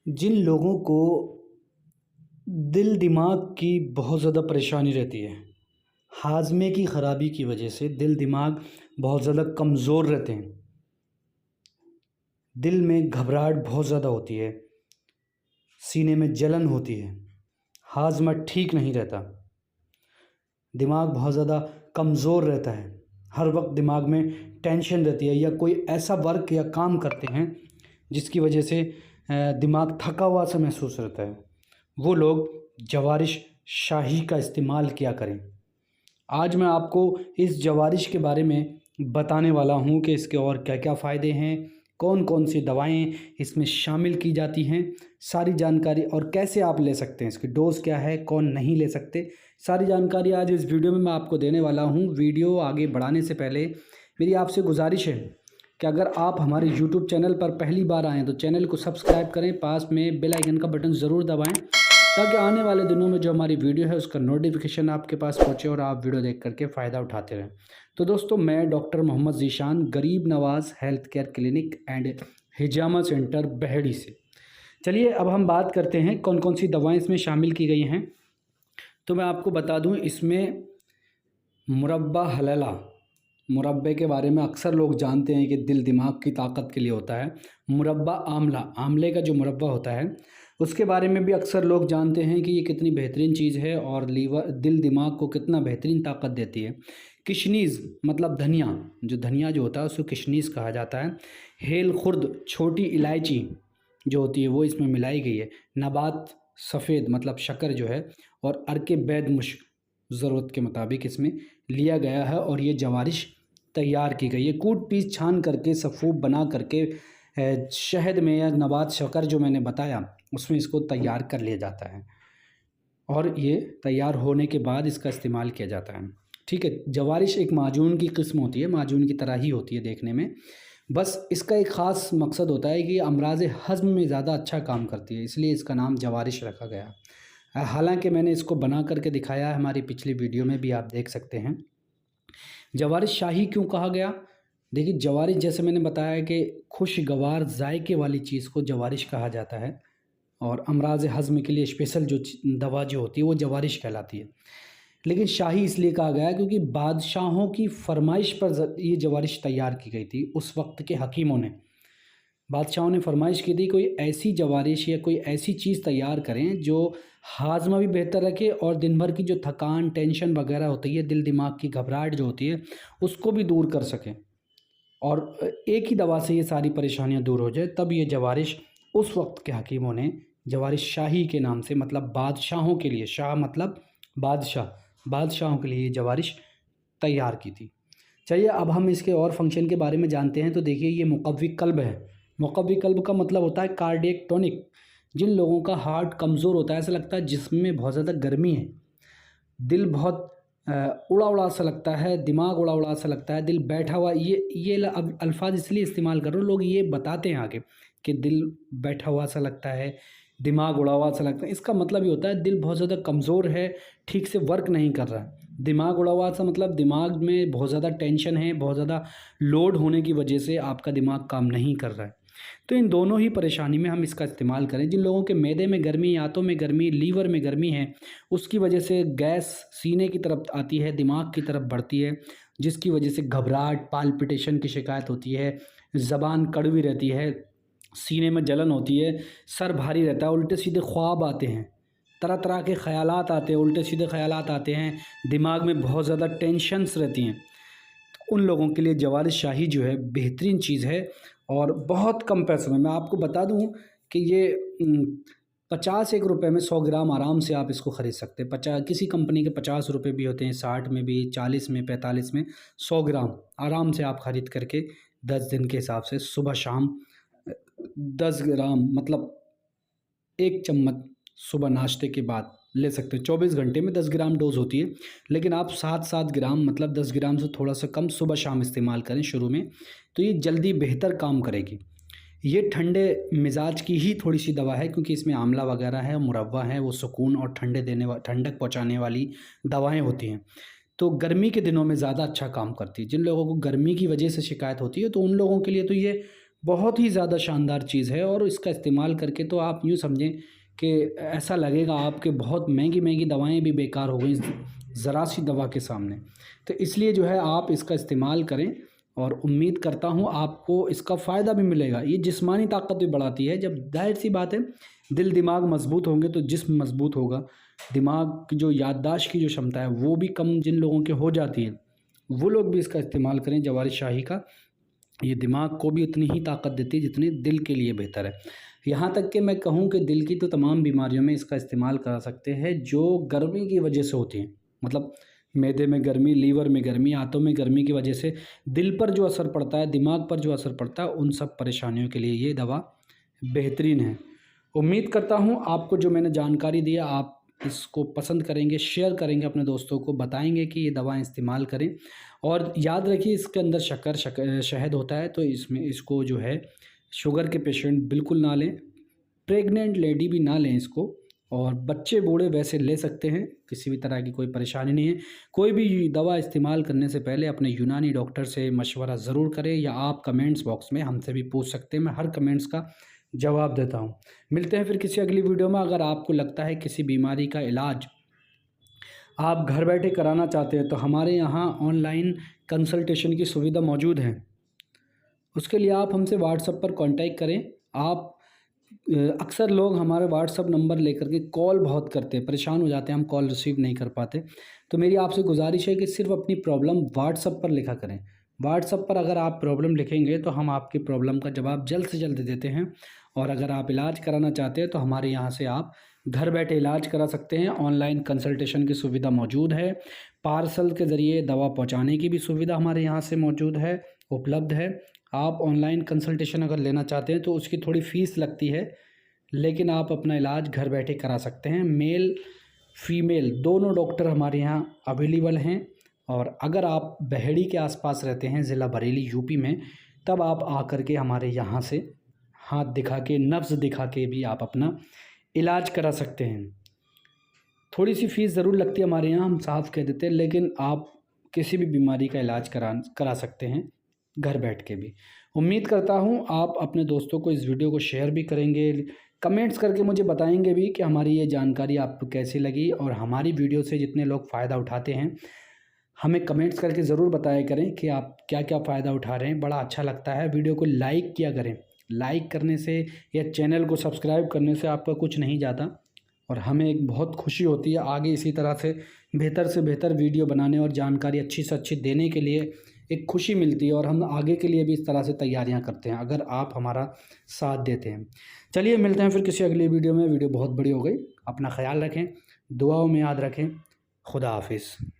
जिन लोगों को दिल दिमाग की बहुत ज़्यादा परेशानी रहती है, हाजमे की ख़राबी की वजह से दिल दिमाग बहुत ज़्यादा कमज़ोर रहते हैं, दिल में घबराहट बहुत ज़्यादा होती है, सीने में जलन होती है, हाजमा ठीक नहीं रहता, दिमाग बहुत ज़्यादा कमज़ोर रहता है, हर वक्त दिमाग में टेंशन रहती है, या कोई ऐसा वर्क या काम करते हैं जिसकी वजह से दिमाग थका हुआ सा महसूस रहता है, वो लोग जवारिश शाही का इस्तेमाल किया करें। आज मैं आपको इस जवारिश के बारे में बताने वाला हूँ कि इसके और क्या-क्या फ़ायदे हैं, कौन-कौन सी दवाएँ इसमें शामिल की जाती हैं, सारी जानकारी और कैसे आप ले सकते हैं, इसकी डोज़ क्या है, कौन नहीं ले सकते, सारी जानकारी आज इस वीडियो में मैं आपको देने वाला हूँ। वीडियो आगे बढ़ाने से पहले मेरी आपसे गुज़ारिश है कि अगर आप हमारे यूट्यूब चैनल पर पहली बार आएँ तो चैनल को सब्सक्राइब करें, पास में बेल आइकन का बटन ज़रूर दबाएँ ताकि आने वाले दिनों में जो हमारी वीडियो है उसका नोटिफिकेशन आपके पास पहुंचे और आप वीडियो देख करके फ़ायदा उठाते रहें। तो दोस्तों, मैं doctor Mohammed Zeeshan, Garib Nawaz health care clinic and Hijama centre Baheri से। चलिए अब हम बात करते हैं कौन कौन सी दवाएं इसमें शामिल की गई हैं। तो मैं आपको बता दूं, इसमें मुरब्बा हलला, मुरब्बे के बारे में अक्सर लोग जानते हैं कि दिल दिमाग की ताकत के लिए होता है। मुरब्बा आमला, आमले का जो मुरब्बा होता है उसके बारे में भी अक्सर लोग जानते हैं कि ये कितनी बेहतरीन चीज़ है और लीवर दिल दिमाग को कितना बेहतरीन ताकत देती है। किशनीज़ मतलब धनिया, जो धनिया जो होता है उसको किशनीज़ कहा जाता है। हेल खुर्द, छोटी इलायची जो होती है वो इसमें मिलाई गई है। नबात सफ़ेद मतलब शक्कर जो है, और अर्के बैद मुश्क ज़रूरत के मुताबिक इसमें लिया गया है और ये जवारिश तैयार की गई है। कूट पीस छान करके सफ़ूब बना करके शहद में या नबात शक्कर जो मैंने बताया उसमें इसको तैयार कर लिया जाता है और ये तैयार होने के बाद इसका इस्तेमाल किया जाता है। ठीक है, जवारिश एक माजून की किस्म होती है, माजून की तरह ही होती है देखने में। बस इसका एक ख़ास मकसद होता है कि अमराज़ हज़्म में ज़्यादा अच्छा काम करती है, इसलिए इसका नाम जवारिश रखा गया। हालांकि मैंने इसको बना करके दिखाया है, हमारी पिछली वीडियो में भी आप देख सकते हैं। जवारिश शाही क्यों कहा गया? देखिए, जवारिश जैसे मैंने बताया कि खुशगवार जायके वाली चीज़ को जवारिश कहा जाता है और अमराज़ हज़्म के लिए स्पेशल जो दवा जो होती है वो जवारिश कहलाती है। लेकिन शाही इसलिए कहा गया क्योंकि बादशाहों की फरमाइश पर ये जवारिश तैयार की गई थी। उस वक्त के हकीमों ने, बादशाहों ने फरमाइश की थी कोई ऐसी जवारिश या कोई ऐसी चीज़ तैयार करें जो हाजमा भी बेहतर रखे और दिन भर की जो थकान टेंशन वगैरह होती है, दिल दिमाग की घबराहट जो होती है उसको भी दूर कर सकें और एक ही दवा से ये सारी परेशानियां दूर हो जाए। तब ये जवारिश उस वक्त के हकीमों ने जवारिश शाही के नाम से, मतलब बादशाहों के लिए, शाह मतलब बादशाह, बादशाहों के लिए ये जवारिश तैयार की थी। चलिए अब हम इसके और फंक्शन के बारे में जानते हैं। तो देखिए, ये मुक़व्वी कल्ब है। मुक़व्वी कल्ब का मतलब होता है कार्डियक टॉनिक। जिन लोगों का हार्ट कमज़ोर होता है, ऐसा लगता है जिस्म में बहुत ज़्यादा गर्मी है, दिल बहुत उड़ा उड़ा सा लगता है, दिमाग उड़ा उड़ा सा लगता है, दिल बैठा हुआ, ये अब अल्फाज इसलिए इस्तेमाल कर रहा हूँ, लोग ये बताते हैं आगे कि दिल बैठा हुआ सा लगता है, दिमाग उड़ा हुआ सा लगता है। इसका मतलब ये होता है दिल बहुत ज़्यादा कमज़ोर है, ठीक से वर्क नहीं कर रहा है। दिमाग उड़ा हुआ सा मतलब दिमाग में बहुत ज़्यादा टेंशन है, बहुत ज़्यादा लोड होने की वजह से आपका दिमाग काम नहीं कर रहा है। तो इन दोनों ही परेशानी में हम इसका इस्तेमाल करें। जिन लोगों के मैदे में गर्मी, आंतों में गर्मी, लीवर में गर्मी है, उसकी वजह से गैस सीने की तरफ आती है, दिमाग की तरफ बढ़ती है, जिसकी वजह से घबराहट, पाल्पिटेशन की शिकायत होती है, ज़बान कड़वी रहती है, सीने में जलन होती है, सर भारी रहता है, उल्टे सीधे ख्वाब आते हैं, तरह तरह के ख़यालात आते हैं, उल्टे सीधे ख़यालात आते हैं, दिमाग में बहुत ज़्यादा टेंशन्स रहती हैं। उन लोगों के लिए जवारिश शाही जो है बेहतरीन चीज़ है और बहुत कम पैसों में। मैं आपको बता दूं कि ये 51 रुपये में 100 ग्राम आराम से आप इसको ख़रीद सकते हैं। 50 किसी कंपनी के 50 रुपये भी होते हैं, 60 में भी, 40 में, 45 में। 100 ग्राम आराम से आप ख़रीद करके 10 दिन के हिसाब से सुबह शाम 10 ग्राम मतलब 1 चम्मच सुबह नाश्ते के बाद ले सकते हैं। 24 घंटे में 10 ग्राम डोज़ होती है, लेकिन आप 7-7 ग्राम मतलब 10 ग्राम से थोड़ा सा कम सुबह शाम इस्तेमाल करें शुरू में, तो ये जल्दी बेहतर काम करेगी। ये ठंडे मिजाज की ही थोड़ी सी दवा है क्योंकि इसमें आंवला वगैरह है, मुरब्बा है, वो सुकून और ठंडक पहुँचाने वाली दवाएँ होती हैं। तो गर्मी के दिनों में ज़्यादा अच्छा काम करती है। जिन लोगों को गर्मी की वजह से शिकायत होती है तो उन लोगों के लिए तो ये बहुत ही ज़्यादा शानदार चीज़ है और इसका इस्तेमाल करके तो आप यूँ समझें कि ऐसा लगेगा आपके बहुत महंगी दवाएं भी बेकार हो गई ज़रा सी दवा के सामने। तो इसलिए जो है आप इसका इस्तेमाल करें और उम्मीद करता हूँ आपको इसका फ़ायदा भी मिलेगा। ये जिस्मानी ताकत भी बढ़ाती है। जब ज़ाहिर सी बात है दिल दिमाग मजबूत होंगे तो जिस्म मजबूत होगा। दिमाग की जो याददाश्त की जो क्षमता है वो भी कम जिन लोगों के हो जाती है, वो लोग भी इसका इस्तेमाल करें जवारिश शाही का। ये दिमाग को भी उतनी ही ताकत देती है जितनी दिल के लिए बेहतर है। यहाँ तक कि मैं कहूँ कि दिल की तो तमाम बीमारियों में इसका इस्तेमाल करा सकते हैं जो गर्मी की वजह से होती हैं। मतलब मैदे में गर्मी, लीवर में गर्मी, आंतों में गर्मी की वजह से दिल पर जो असर पड़ता है, दिमाग पर जो असर पड़ता है, उन सब परेशानियों के लिए ये दवा बेहतरीन है। उम्मीद करता हूँ आपको जो मैंने जानकारी दिया आप इसको पसंद करेंगे, शेयर करेंगे अपने दोस्तों को, बताएंगे कि ये दवाएं इस्तेमाल करें। और याद रखिए इसके अंदर शहद होता है, तो इसमें इसको जो है शुगर के पेशेंट बिल्कुल ना लें, प्रेग्नेंट लेडी भी ना लें इसको, और बच्चे बूढ़े वैसे ले सकते हैं, किसी भी तरह की कोई परेशानी नहीं है। कोई भी दवा इस्तेमाल करने से पहले अपने यूनानी डॉक्टर से मशवरा ज़रूर करें, या आप कमेंट्स बॉक्स में हमसे भी पूछ सकते हैं, मैं हर कमेंट्स का जवाब देता हूँ। मिलते हैं फिर किसी अगली वीडियो में। अगर आपको लगता है किसी बीमारी का इलाज आप घर बैठे कराना चाहते हैं तो हमारे यहाँ ऑनलाइन कंसल्टेशन की सुविधा मौजूद है। उसके लिए आप हमसे व्हाट्सएप पर कांटेक्ट करें। आप अक्सर लोग हमारे व्हाट्सएप नंबर लेकर के कॉल बहुत करते हैं, परेशान हो जाते हैं, हम कॉल रिसीव नहीं कर पाते। तो मेरी आपसे गुजारिश है कि सिर्फ अपनी प्रॉब्लम व्हाट्सएप पर लिखा करें। व्हाट्सएप पर अगर आप प्रॉब्लम लिखेंगे तो हम आपकी प्रॉब्लम का जवाब जल्द से जल्द देते हैं। और अगर आप इलाज कराना चाहते हैं तो हमारे यहाँ से आप घर बैठे इलाज करा सकते हैं। ऑनलाइन कंसल्टेशन की सुविधा मौजूद है। पार्सल के ज़रिए दवा पहुँचाने की भी सुविधा हमारे यहाँ से मौजूद है, उपलब्ध है। आप ऑनलाइन कंसल्टेशन अगर लेना चाहते हैं तो उसकी थोड़ी फ़ीस लगती है, लेकिन आप अपना इलाज घर बैठे करा सकते हैं। मेल फीमेल दोनों डॉक्टर हमारे यहाँ अवेलेबल हैं। और अगर आप बहेड़ी के आसपास रहते हैं, ज़िला बरेली यूपी में, तब आप आकर के हमारे यहाँ से हाथ दिखा के, नब्ज़ दिखा के भी आप अपना इलाज करा सकते हैं। थोड़ी सी फ़ीस ज़रूर लगती है हमारे यहाँ, हम साफ़ कह देते हैं, लेकिन आप किसी भी बीमारी का इलाज करा सकते हैं घर बैठ के भी। उम्मीद करता हूँ आप अपने दोस्तों को इस वीडियो को शेयर भी करेंगे, कमेंट्स करके मुझे बताएंगे भी कि हमारी ये जानकारी आपको कैसी लगी। और हमारी वीडियो से जितने लोग फ़ायदा उठाते हैं हमें कमेंट्स करके ज़रूर बताया करें कि आप क्या क्या फ़ायदा उठा रहे हैं। बड़ा अच्छा लगता है। वीडियो को लाइक किया करें। लाइक करने से या चैनल को सब्सक्राइब करने से आपका कुछ नहीं जाता, और हमें एक बहुत खुशी होती है आगे इसी तरह से बेहतर वीडियो बनाने और जानकारी अच्छी से अच्छी देने के लिए एक खुशी मिलती है। और हम आगे के लिए भी इस तरह से तैयारियां करते हैं अगर आप हमारा साथ देते हैं। चलिए मिलते हैं फिर किसी अगली वीडियो में। वीडियो बहुत बड़ी हो गई। अपना ख्याल रखें, दुआओं में याद रखें। खुदा हाफिज़।